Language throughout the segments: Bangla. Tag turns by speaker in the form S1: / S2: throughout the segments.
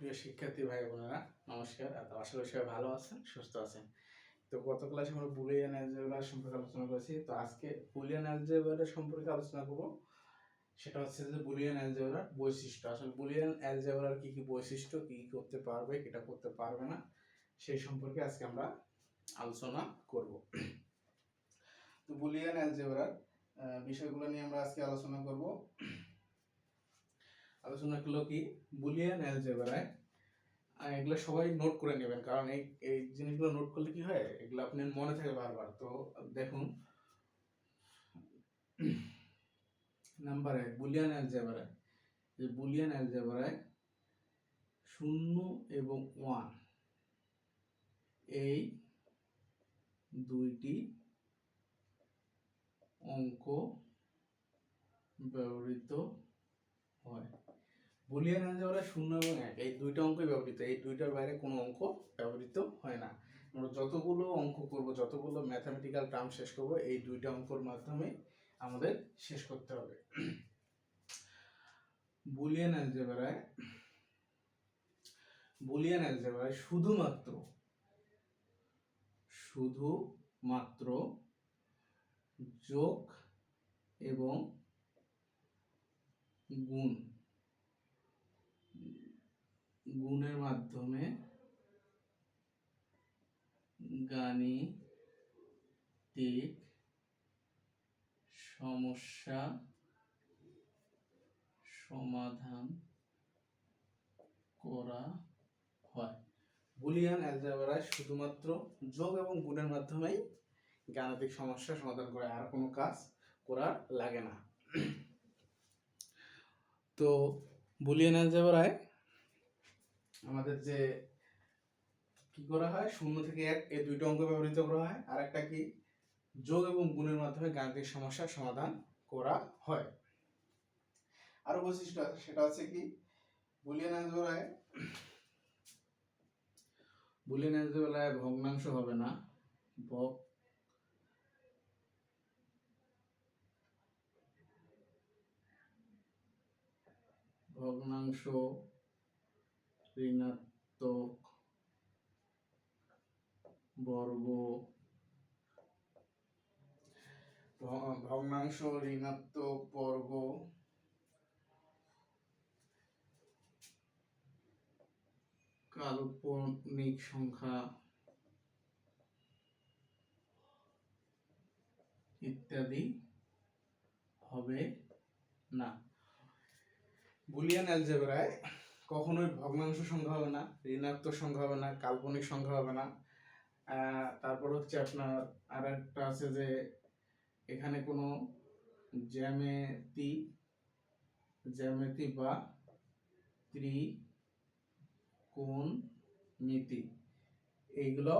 S1: প্রিয় শিক্ষার্থী ভাই বোনেরা নমস্কার। আশা করি সবাই ভালো আছেন, সুস্থ আছেন। তো গত ক্লাসে আমরা বুলিয়ান অ্যালজেব্রা সম্পর্কে আলোচনা করেছি। তো আজকে বুলিয়ান অ্যালজেব্রা সম্পর্কে আলোচনা করব। সেটা হচ্ছে যে বুলিয়ান অ্যালজেব্রার বৈশিষ্ট্য। আসলে বুলিয়ান অ্যালজেব্রার কি কি বৈশিষ্ট্য, কি কি করতে পারবে, কিটা করতে পারবে না, সেই সম্পর্কে আজকে আমরা আলোচনা করব। তো বুলিয়ান অ্যালজেব্রার বিষয়গুলো নিয়ে আমরা আজকে আলোচনা করব। আলোচনা করলো কি বুলিয়ান অ্যালজেব্রায়, এগুলো সবাই নোট করে নেবেন, কারণ এই এই জিনিসগুলো নোট করলে কি হয়, এগুলো আপনার মনে থাকে বারবার। তো দেখুন, নাম্বার 1 বুলিয়ান অ্যালজেব্রায়, যে বুলিয়ান অ্যালজেব্রায় 0 এবং 1 এই দুইটি অঙ্ক ব্যবহৃত হয়। বুলিয়ান অ্যালজেব্রায় 0 এবং 1 এই দুইটা অঙ্কই ব্যবহৃত, এই দুইটার বাইরে কোনো অঙ্ক ব্যবহৃত হয় না। আমরা যতগুলো অঙ্ক করব, যতগুলো ম্যাথামেটিক্যাল টার্ম শেষ করব, এই দুইটা অঙ্কর মাধ্যমে আমাদের শেষ করতে হবে। বুলিয়ান অ্যালজেব্রায় শুধুমাত্র যোগ এবং গুণের মাধ্যমে গাণিতিক সমস্যা সমাধান করা হয়। বুলিয়ান অ্যালজেব্রায় শুধুমাত্র যোগ এবং গুণের মাধ্যমেই গাণিতিক সমস্যা সমাধান করে, আর কোনো কাজ করার লাগে না। তো বুলিয়ান অ্যালজেব্রায় আমাদের যে কি করা হয়, 0 থেকে 1 এই দুইটা অঙ্ক ব্যবহৃত করা হয়, আর একটা কি যোগ এবং গুণের মাধ্যমে গাণিতিক সমস্যার সমাধান করা হয়। আরো বৈশিষ্ট্য আছে, সেটা হচ্ছে কি বুলিয়ান অ্যালজেব্রায় ভগ্নাংশ হবে না, ভগ্নাংশ, ঋণাত্মক বর্গ, ভগ্নাংশ, ঋণাত্মক বর্গ, কাল্পনিক সংখ্যা ইত্যাদি হবে না। বুলিয়ান অ্যালজেব্রায় কখনোই ভগ্নাংশ সংখ্যা হবে না, ঋণাত্মক সংখ্যা হবে না, কাল্পনিক সংখ্যা হবে না। তারপর হচ্ছে আপনার আর একটা আছে যে এখানে কোনো জ্যামিতি বা ত্রিকোণমিতি এইগুলো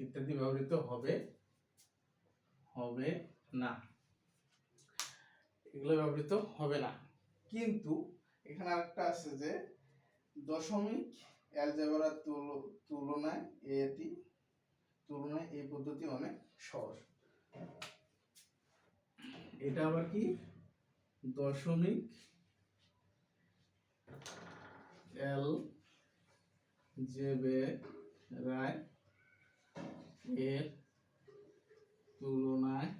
S1: ইত্যাদি ব্যবহৃত হবে না, এগুলো ব্যবহৃত হবে না। কিন্তু এখানে আরেকটা আছে যে দশমিক অ্যালজেব্রার তুলনায় এই পদ্ধতি অনেক সহজ। এটা আবার কি দশমিক অ্যালজেব্রায় এর তুলনায়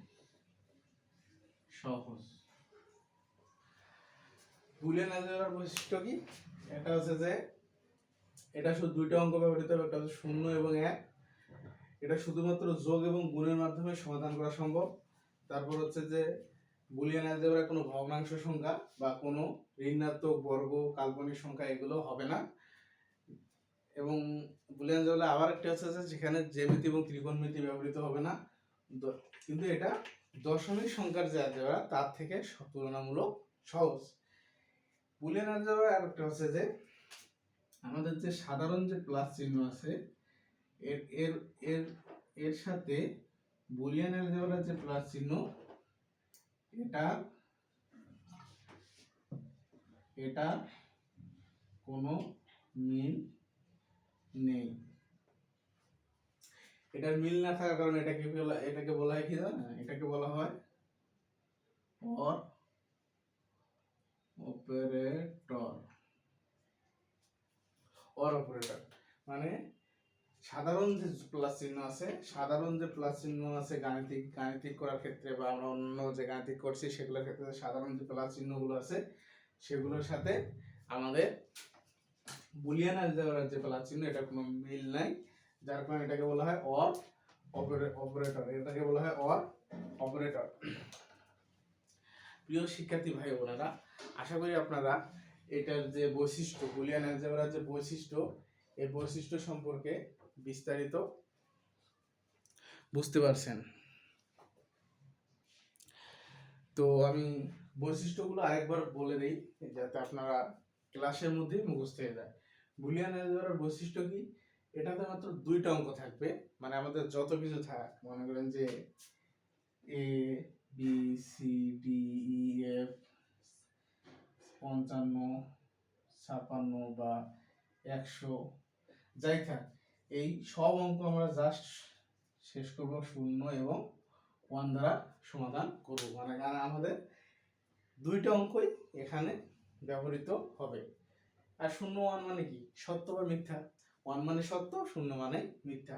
S1: সহজ। বুলিয়ান অ্যালজেব্রার বৈশিষ্ট্য কি, এটা হচ্ছে যে এটা শুধু দুইটা অঙ্ক ব্যবহৃত হবে, একটা হচ্ছে 0 এবং 1। এটা শুধুমাত্র যোগ এবং গুণের মাধ্যমে সমাধান করা সম্ভব। তারপর হচ্ছে যে বুলিয়ান অ্যালজেব্রায় কোনো ভগ্নাংশ সংখ্যা বা কোনো ঋণাত্মক বর্গ, কাল্পনিক সংখ্যা এগুলো হবে না। এবং বুলিয়ান অ্যালজেব্রায় আবার একটা হচ্ছে যে যেখানে জ্যামিতি এবং ত্রিকোণমিতি ব্যবহৃত হবে না, কিন্তু এটা দশমিক সংখ্যার যে অ্যালজেব্রা তার থেকে তুলনামূলক সহজ। বুলিয়ান অ্যালজেব্রায় আরেকটা হচ্ছে যে আমাদের যে সাধারণ যে প্লাস চিহ্ন আছে এর এর এর এর সাথে বুলিয়ান অ্যালজেব্রার যে প্লাস চিহ্ন এটা কোনো মিল নেই। এটার মিল না থাকার কারণে এটাকে বলা হয় কি জানেন, এটাকে বলা হয় অর অপারেটর। সাধারণ যে প্লাস চিহ্ন আছে, গাণিতিক করার ক্ষেত্রে বা আমরা অন্য যে গাণিতিক করছি সেগুলোর ক্ষেত্রে সাধারণ যে প্লাস চিহ্নগুলো আছে সেগুলোর সাথে আমাদের বুলিয়ান অ্যালজেব্রার যে প্লাস চিহ্ন এটা কোনো মিল নাই, যার কারণে এটাকে বলা হয় অর অপারেটর। এটাকে বলা হয় অর অপারেটর। প্রিয় শিক্ষার্থী ভাই বোনেরা, আশা করি আপনারা এটার যে বৈশিষ্ট্য, বুলিয়ান অ্যালজেব্রার যে বৈশিষ্ট্য, এই বৈশিষ্ট্য সম্পর্কে বিস্তারিত বুঝতে পারছেন। তো আমি বৈশিষ্ট্যগুলো আরেকবার বলে দিই যাতে আপনারা ক্লাসের মধ্যেই মুখস্থ হয়ে যায়। বুলিয়ান অ্যালজেব্রার বৈশিষ্ট্য কি? এটাতে মাত্র দুইটা অঙ্ক থাকবে, মানে আমাদের যত কিছু থাক, মনে করেন যে A B C D E F 55 56 বা 100 যাই থাক, এই সব অঙ্ক আমরা জাস্ট শেষ করব 0 এবং 1 দ্বারা সমাধান করব। মানে আমাদের দুইটা অঙ্কই এখানে ব্যবহৃত হবে। আর 0 1 মানে কি? সত্য বা মিথ্যা। 1 মানে সত্য, 0 মানে মিথ্যা।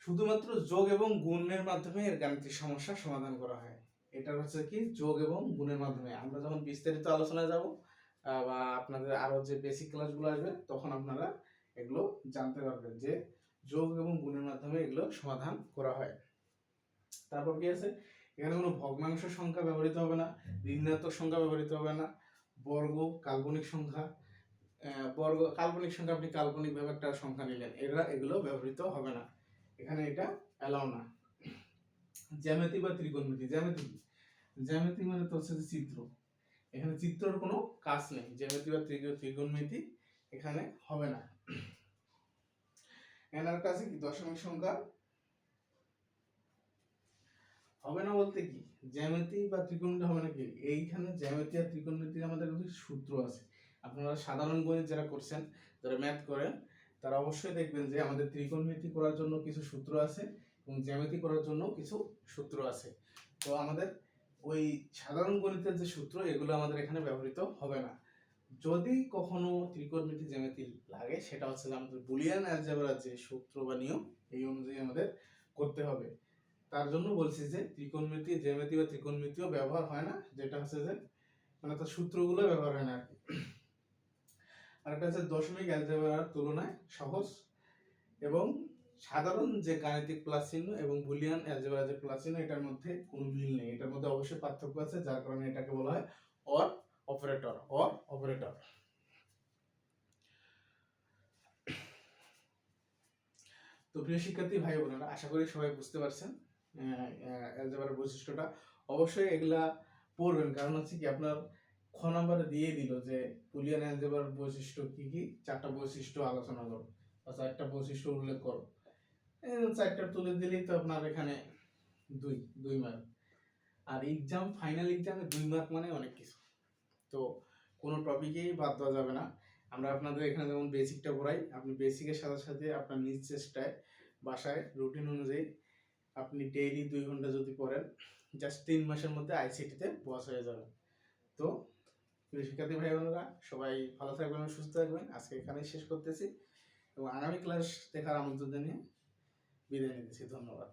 S1: শুধুমাত্র যোগ এবং গুণের মাধ্যমে এর গাণিতিক সমস্যা সমাধান করা হয়। এটা হচ্ছে কি যোগ এবং গুণের মাধ্যমে। আমরা যখন বিস্তারিত আলোচনায় যাব বা আপনাদের আরো যে বেসিক ক্লাসগুলো আসবে তখন আপনারা এগুলো জানতে পারবেন যে যোগ এবং গুণের মাধ্যমে এগুলো সমাধান করা হয়। তারপর কি আছে? এখানে কোনো ভগ্নাংশ সংখ্যা ব্যবহৃত হবে না, ঋণাত্মক সংখ্যা ব্যবহৃত হবে না, বর্গ, কাল্পনিক সংখ্যা, কাল্পনিক সংখ্যা আপনি কাল্পনিক ভাবে একটা সংখ্যা নিলেন, এগুলো ব্যবহৃত হবে না। এখানে এটা অ্যালাউ না। জ্যামিতি বা ত্রিকোণমিতি। জ্যামিতি মানে তো হচ্ছে চিত্র। এখানে চিত্রের কোনো কাজ নেই। জ্যামিতি বা ত্রিকোণমিতি এখানে হবে না। এনার কাছে কি দশমিক সংখ্যা হবে না বলতে কি, জ্যামিতি বা ত্রিকোণমিতি হবে না কি, এইখানে জ্যামিতি আর ত্রিকোণমিতির আমাদের কিছু সূত্র আছে। আপনারা সাধারণ গণিত যারা করছেন, যারা ম্যাথ করেন, তারা অবশ্যই দেখবেন যে আমাদের ত্রিকোণমিতি করার জন্য কিছু সূত্র আছে এবং জ্যামিতি করার জন্য কিছু সূত্র আছে। তো আমাদের ওই সাধারণ গণিতের যে সূত্র, এগুলো আমাদের এখানে ব্যবহৃত হবে না। যদি কখনো ত্রিকোণমিতি জ্যামিতি লাগে, সেটা হচ্ছে আমাদের বুলিয়ান অ্যালজেব্রার যে সূত্র বা নিয়ম, এই অনুযায়ী আমাদের করতে হবে। তার জন্য বলছি যে ত্রিকোণমিতি, জ্যামিতি বা ত্রিকোণমিতিও ব্যবহার হয় না, যেটা হচ্ছে যে মানে তার সূত্রগুলো ব্যবহার হয় না আর কি। আর একটা হচ্ছে দশমিক অ্যালজেব্রার তুলনায় সহজ এবং সাধারণ যে গাণিতিক প্লাস চিহ্ন এবং বুলিয়ান অ্যালজেব্রার যে প্লাস চিহ্ন, এটার মধ্যে কোনো মিল নেই। এটার মধ্যে অবশ্যই পার্থক্য আছে, যার কারণে এটাকে বলা হয় অর অপারেটর। তো প্রিয় শিক্ষার্থী ভাই বোনেরা, আশা করি সবাই বুঝতে পারছেন অ্যালজেব্রার বৈশিষ্ট্যটা। অবশ্যই এগুলা পড়বেন, কারণ হচ্ছে কি আপনার খ নাম্বারে দিয়ে দিল যে বুলিয়ান অ্যালজেব্রার বৈশিষ্ট্য কি কি, 4টা বৈশিষ্ট্য আলোচনা করো বা 4টা বৈশিষ্ট্য উল্লেখ করো। 4টা তুলে দিলেই তো আপনার এখানে 2 মার্ক। আর ফাইনাল এক্সামে 2 মার্ক মানে অনেক কিছু। তো কোনো টপিকেই বাদ দেওয়া যাবে না। আমরা আপনাদের এখানে যেমন বেসিকটা পড়াই, আপনি বেসিকের সাথে সাথে আপনার নিজ চেষ্টায় বাসায় রুটিন অনুযায়ী আপনি ডেইলি 2 ঘন্টা যদি পড়েন, জাস্ট 3 মাসের মধ্যে আইসিটিতে পাস হয়ে যাবেন। তো প্রিয় শিক্ষার্থী ভাই বোনেরা, সবাই ভালো থাকবেন, সুস্থ থাকবেন। আজকে এখানেই শেষ করতেছি এবং আগামী ক্লাস দেখার আমন্ত্রণ জানিয়ে বিদায় নিতেছি। ধন্যবাদ।